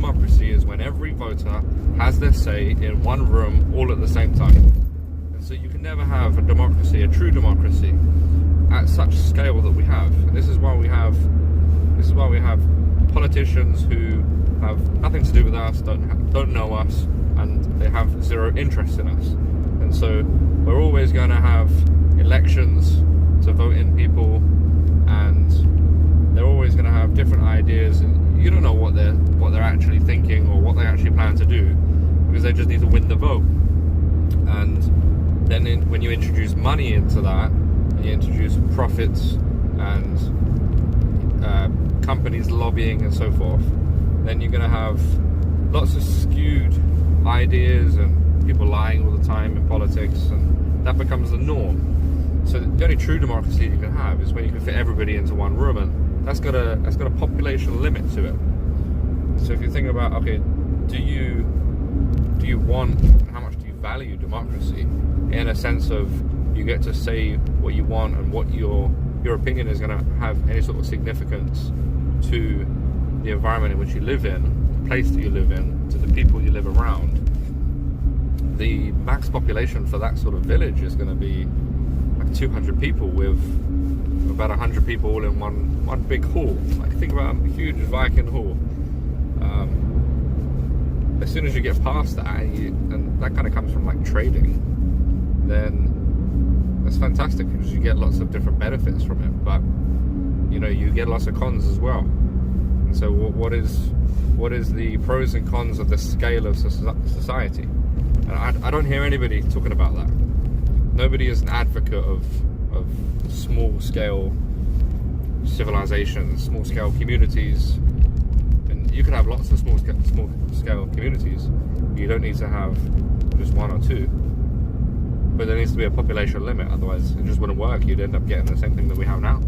democracy is when every voter has their say in one room all at the same time. And so you can never have a democracy, a true democracy, at such scale that we have. And this is why we have politicians who have nothing to do with us, don't know us, and they have zero interest in us. And so we're always going to have elections to vote in people, and they're always going to have different ideas, and you don't know what they're actually thinking or what they actually plan to do, because they just need to win the vote. And then when you introduce money into that, and you introduce profits and companies lobbying and so forth, then you're going to have lots of skewed ideas and people lying all the time in politics, and that becomes the norm. So the only true democracy you can have is when you can fit everybody into one room, and that's got a population limit to it. So if you think about, okay, do you want, how much do you value democracy, in a sense of you get to say what you want and what your opinion is going to have any sort of significance to the environment in which you live in, the place that you live in, to the people you live around. The max population for that sort of village is going to be like 200 people with about 100 people all in one big hall. Like, think about a huge Viking hall. As soon as you get past that, and that kind of comes from like trading, then that's fantastic because you get lots of different benefits from it. But you get lots of cons as well. And so what is the pros and cons of the scale of society? And I don't hear anybody talking about that. Nobody is an advocate of small scale civilizations, small scale communities. And you can have lots of small scale communities. You don't need to have just one or two. But there needs to be a population limit, otherwise it just wouldn't work. You'd end up getting the same thing that we have now.